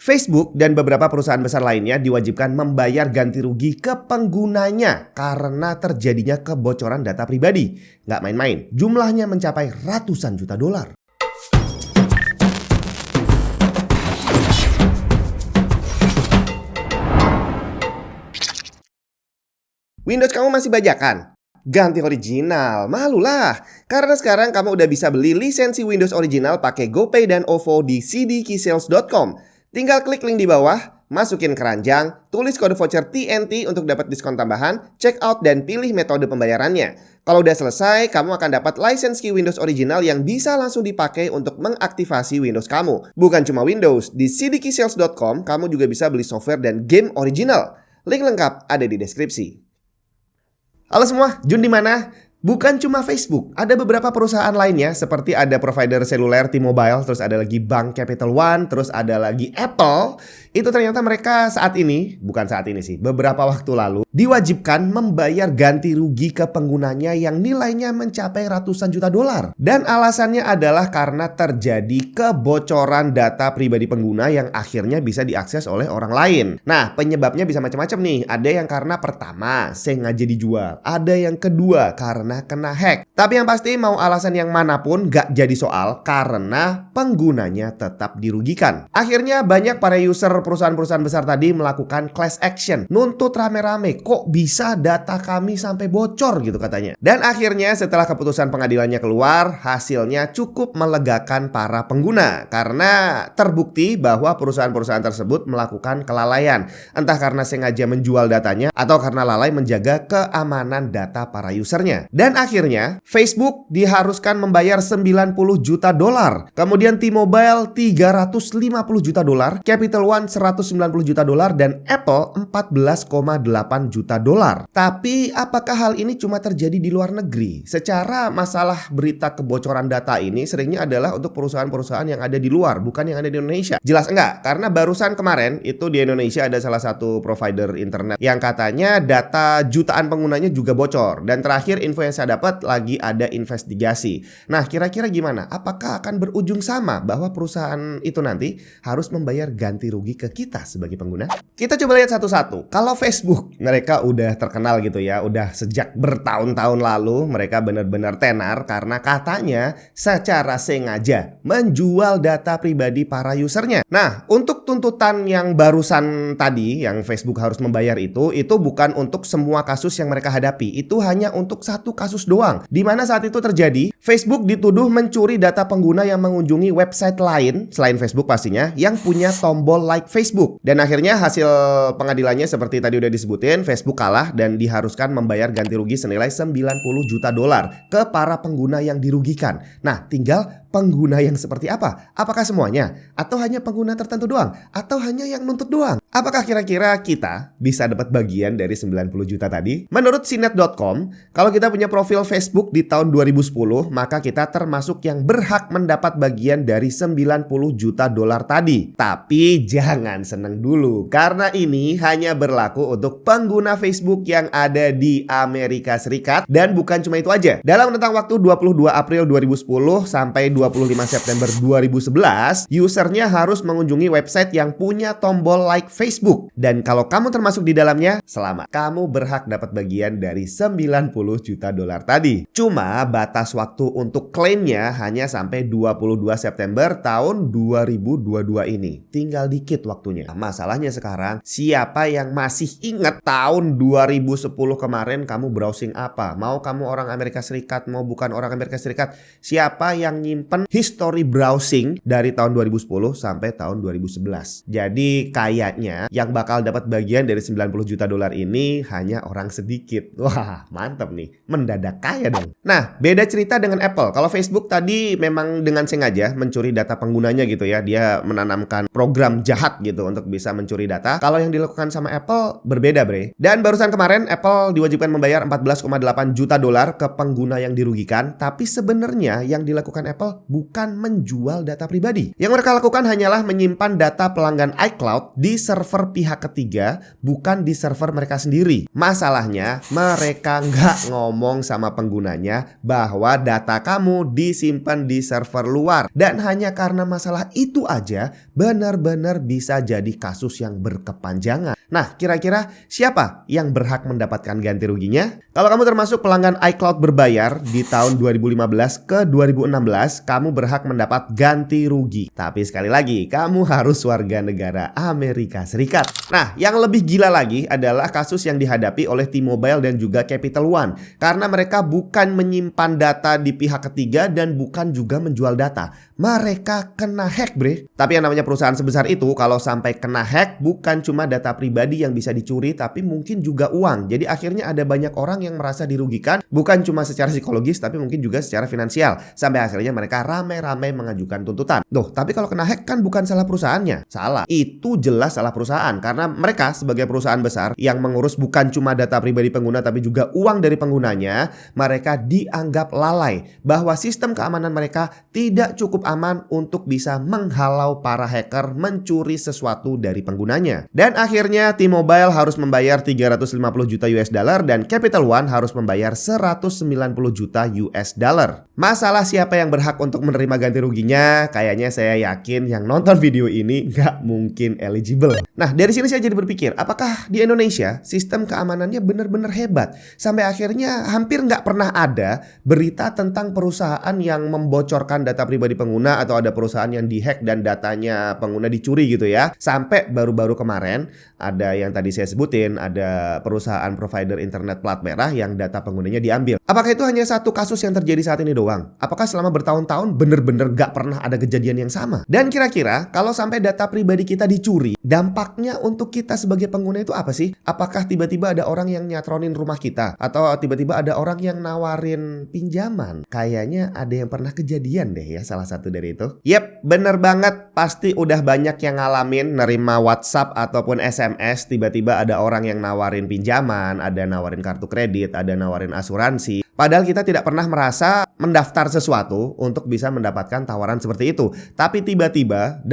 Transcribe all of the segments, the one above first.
Facebook dan beberapa perusahaan besar lainnya diwajibkan membayar ganti rugi ke penggunanya karena terjadinya kebocoran data pribadi. Nggak main-main, jumlahnya mencapai ratusan juta dolar. Windows kamu masih bajakan? Ganti original, malulah. Karena sekarang kamu udah bisa beli lisensi Windows original pakai GoPay dan OVO di cdkeysales.com. Tinggal klik link di bawah, masukin keranjang, tulis kode voucher TNT untuk dapat diskon tambahan, check out dan pilih metode pembayarannya. Kalau udah selesai, kamu akan dapat lisensi Windows original yang bisa langsung dipakai untuk mengaktifasi Windows kamu. Bukan cuma Windows, di cdkeysales.com kamu juga bisa beli software dan game original. Link lengkap ada di deskripsi. Halo semua, Jun di mana? Bukan cuma Facebook, ada beberapa perusahaan lainnya seperti ada provider seluler T-Mobile, terus ada lagi Bank Capital One, terus ada lagi Apple. Itu ternyata mereka beberapa waktu lalu diwajibkan membayar ganti rugi ke penggunanya yang nilainya mencapai ratusan juta dolar. Dan alasannya adalah karena terjadi kebocoran data pribadi pengguna yang akhirnya bisa diakses oleh orang lain. Nah, penyebabnya bisa macam-macam nih. Ada yang karena pertama, sengaja dijual. Ada yang kedua, karena kena hack. Tapi yang pasti mau alasan yang manapun gak jadi soal karena penggunanya tetap dirugikan. Akhirnya banyak para user perusahaan-perusahaan besar tadi melakukan class action. Nuntut rame-rame, kok bisa data kami sampai bocor gitu katanya. Dan akhirnya setelah keputusan pengadilannya keluar, hasilnya cukup melegakan para pengguna. Karena terbukti bahwa perusahaan-perusahaan tersebut melakukan kelalaian. Entah karena sengaja menjual datanya atau karena lalai menjaga keamanan data para usernya. Dan akhirnya Facebook diharuskan membayar 90 juta dolar. Kemudian T-Mobile 350 juta dolar, Capital One 190 juta dolar, dan Apple 14,8 juta dolar. Tapi apakah hal ini cuma terjadi di luar negeri? Secara masalah berita kebocoran data ini seringnya adalah untuk perusahaan-perusahaan yang ada di luar, bukan yang ada di Indonesia. Jelas enggak? Karena barusan kemarin itu di Indonesia ada salah satu provider internet yang katanya data jutaan penggunanya juga bocor. Dan terakhir info yang saya dapat lagi ada investigasi. Nah, kira-kira gimana? Apakah akan berujung sama bahwa perusahaan itu nanti harus membayar ganti rugi ke kita sebagai pengguna? Kita coba lihat satu-satu. Kalau Facebook, mereka udah terkenal gitu ya. Udah sejak bertahun-tahun lalu mereka benar-benar tenar karena katanya secara sengaja menjual data pribadi para usernya. Nah, untuk tuntutan yang barusan tadi yang Facebook harus membayar itu bukan untuk semua kasus yang mereka hadapi. Itu hanya untuk satu kasus doang. Di mana saat itu terjadi, Facebook dituduh mencuri data pengguna yang mengunjungi website lain selain Facebook pastinya yang punya tombol like Facebook. Dan akhirnya hasil pengadilannya seperti tadi udah disebutin, Facebook kalah dan diharuskan membayar ganti rugi senilai 90 juta dolar ke para pengguna yang dirugikan. Nah, tinggal pengguna yang seperti apa? Apakah semuanya? Atau hanya pengguna tertentu doang? Atau hanya yang nuntut doang? Apakah kira-kira kita bisa dapat bagian dari 90 juta tadi? Menurut CNET.com, kalau kita punya profil Facebook di tahun 2010, maka kita termasuk yang berhak mendapat bagian dari 90 juta dolar tadi. Tapi jangan seneng dulu, karena ini hanya berlaku untuk pengguna Facebook yang ada di Amerika Serikat. Dan bukan cuma itu aja. Dalam rentang waktu 22 April 2010 sampai 25 September 2011, usernya harus mengunjungi website yang punya tombol like Facebook. Dan kalau kamu termasuk di dalamnya, selamat. Kamu berhak dapat bagian dari 90 juta dolar tadi. Cuma batas waktu untuk klaimnya hanya sampai 22 September tahun 2022 ini. Tinggal dikit waktunya. Masalahnya sekarang, siapa yang masih ingat tahun 2010 kemarin kamu browsing apa? Mau kamu orang Amerika Serikat, mau bukan orang Amerika Serikat, siapa yang nyimpen history browsing dari tahun 2010 sampai tahun 2011. Jadi kayaknya yang bakal dapat bagian dari 90 juta dolar ini hanya orang sedikit. Wah, mantap nih. Mendadak kaya dong. Nah, beda cerita dengan Apple. Kalau Facebook tadi memang dengan sengaja mencuri data penggunanya gitu ya. Dia menanamkan program jahat gitu untuk bisa mencuri data. Kalau yang dilakukan sama Apple berbeda, bre. Dan barusan kemarin Apple diwajibkan membayar 14,8 juta dolar ke pengguna yang dirugikan. Tapi sebenarnya yang dilakukan Apple bukan menjual data pribadi. Yang mereka lakukan hanyalah menyimpan data pelanggan iCloud di server pihak ketiga, bukan di server mereka sendiri. Masalahnya, mereka nggak ngomong sama penggunanya bahwa data kamu disimpan di server luar. Dan hanya karena masalah itu aja, benar-benar bisa jadi kasus yang berkepanjangan. Nah, kira-kira siapa yang berhak mendapatkan ganti ruginya? Kalau kamu termasuk pelanggan iCloud berbayar di tahun 2015 ke 2016, kamu berhak mendapat ganti rugi. Tapi sekali lagi, kamu harus warga negara Amerika Serikat. Nah, yang lebih gila lagi adalah kasus yang dihadapi oleh T-Mobile dan juga Capital One. Karena mereka bukan menyimpan data di pihak ketiga dan bukan juga menjual data. Mereka kena hack, bre. Tapi yang namanya perusahaan sebesar itu, kalau sampai kena hack, bukan cuma data pribadi yang bisa dicuri, tapi mungkin juga uang. Jadi akhirnya ada banyak orang yang merasa dirugikan, bukan cuma secara psikologis, tapi mungkin juga secara finansial. Sampai akhirnya mereka ramai-ramai mengajukan tuntutan. Loh, tapi kalau kena hack kan bukan salah perusahaannya. Salah. Itu jelas salah perusahaan. Karena mereka sebagai perusahaan besar yang mengurus bukan cuma data pribadi pengguna, tapi juga uang dari penggunanya, mereka dianggap lalai bahwa sistem keamanan mereka tidak cukup aman untuk bisa menghalau para hacker mencuri sesuatu dari penggunanya. Dan akhirnya T-Mobile harus membayar 350 juta US dollar dan Capital One harus membayar 190 juta US dollar. Masalah siapa yang berhak untuk menerima ganti ruginya? Kayaknya saya yakin yang nonton video ini nggak mungkin eligible. Nah, dari sini saya jadi berpikir, apakah di Indonesia sistem keamanannya benar-benar hebat? Sampai akhirnya hampir nggak pernah ada berita tentang perusahaan yang membocorkan data pribadi pengguna atau ada perusahaan yang dihack dan datanya pengguna dicuri gitu ya. Sampai baru-baru kemarin ada yang tadi saya sebutin, ada perusahaan provider internet plat merah yang data penggunanya diambil. Apakah itu hanya satu kasus yang terjadi saat ini doang? Apakah selama bertahun-tahun bener-bener gak pernah ada kejadian yang sama? Dan kira-kira kalau sampai data pribadi kita dicuri, dampaknya untuk kita sebagai pengguna itu apa sih? Apakah tiba-tiba ada orang yang nyatronin rumah kita? Atau tiba-tiba ada orang yang nawarin pinjaman? Kayaknya ada yang pernah kejadian deh ya, salah satu dari itu. Yep, bener banget. Pasti udah banyak yang ngalamin nerima WhatsApp ataupun SMS, tiba-tiba ada orang yang nawarin pinjaman, ada nawarin kartu kredit, ada nawarin asuransi. Padahal kita tidak pernah merasa mendaftar sesuatu untuk bisa mendapatkan tawaran seperti itu. Tapi tiba-tiba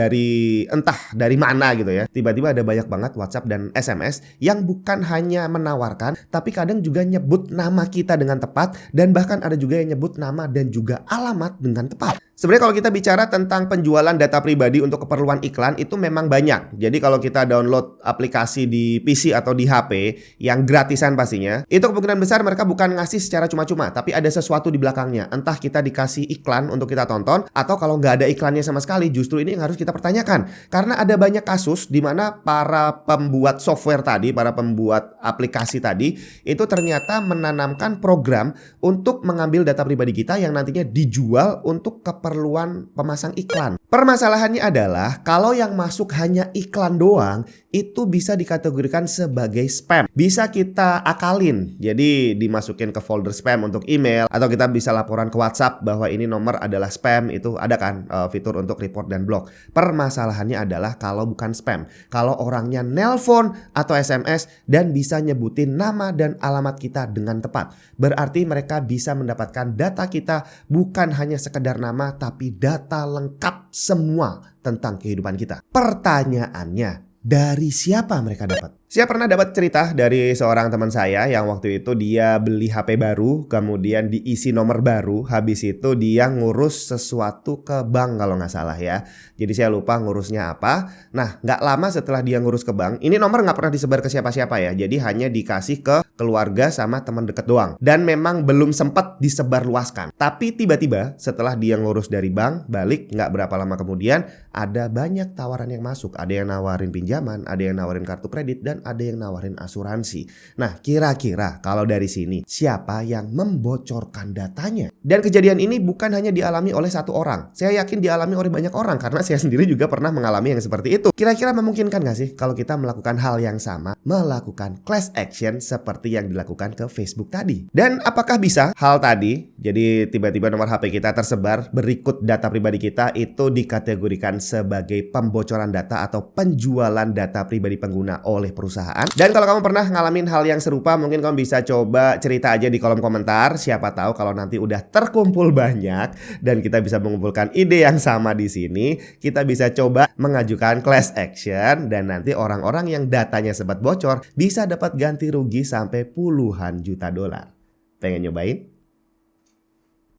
entah dari mana gitu ya, tiba-tiba ada banyak banget WhatsApp dan SMS yang bukan hanya menawarkan, tapi kadang juga nyebut nama kita dengan tepat, dan bahkan ada juga yang nyebut nama dan juga alamat dengan tepat. Sebenarnya kalau kita bicara tentang penjualan data pribadi untuk keperluan iklan itu memang banyak. Jadi kalau kita download aplikasi di PC atau di HP yang gratisan pastinya, itu kemungkinan besar mereka bukan ngasih secara cuma-cuma, tapi ada sesuatu di belakangnya. Entah kita dikasih iklan untuk kita tonton, atau kalau nggak ada iklannya sama sekali, justru ini yang harus kita pertanyakan. Karena ada banyak kasus di mana para pembuat software tadi, para pembuat aplikasi tadi, itu ternyata menanamkan program untuk mengambil data pribadi kita yang nantinya dijual untuk keperluan pemasang iklan. Permasalahannya adalah kalau yang masuk hanya iklan doang, itu bisa dikategorikan sebagai spam. Bisa kita akalin, jadi dimasukin ke folder spam untuk email, atau kita bisa laporan ke WhatsApp bahwa ini nomor adalah spam. Itu ada kan fitur untuk report dan block. Permasalahannya adalah kalau bukan spam, kalau orangnya nelpon atau SMS dan bisa nyebutin nama dan alamat kita dengan tepat, berarti mereka bisa mendapatkan data kita, bukan hanya sekedar nama, tapi data lengkap semua tentang kehidupan kita. Pertanyaannya, dari siapa mereka dapat? Saya pernah dapat cerita dari seorang teman saya yang waktu itu dia beli HP baru, kemudian diisi nomor baru, habis itu dia ngurus sesuatu ke bank kalau nggak salah ya. Jadi saya lupa ngurusnya apa. Nah, nggak lama setelah dia ngurus ke bank, ini nomor nggak pernah disebar ke siapa-siapa ya. Jadi hanya dikasih ke keluarga sama teman deket doang. Dan memang belum sempat disebarluaskan. Tapi tiba-tiba setelah dia ngurus dari bank, balik nggak berapa lama kemudian, ada banyak tawaran yang masuk. Ada yang nawarin pinjaman, ada yang nawarin kartu kredit, dan ada yang nawarin asuransi. Nah, kira-kira kalau dari sini siapa yang membocorkan datanya? Dan kejadian ini bukan hanya dialami oleh satu orang. Saya yakin dialami oleh banyak orang karena saya sendiri juga pernah mengalami yang seperti itu. Kira-kira memungkinkan gak sih kalau kita melakukan hal yang sama, melakukan class action seperti yang dilakukan ke Facebook tadi? Dan apakah bisa hal tadi, jadi tiba-tiba nomor HP kita tersebar berikut data pribadi kita, itu dikategorikan sebagai pembocoran data atau penjualan data pribadi pengguna oleh perusahaan? Dan kalau kamu pernah ngalamin hal yang serupa, mungkin kamu bisa coba cerita aja di kolom komentar. Siapa tahu kalau nanti udah terkumpul banyak dan kita bisa mengumpulkan ide yang sama di sini, kita bisa coba mengajukan class action dan nanti orang-orang yang datanya sempat bocor bisa dapat ganti rugi sampai puluhan juta dolar. Pengen nyobain?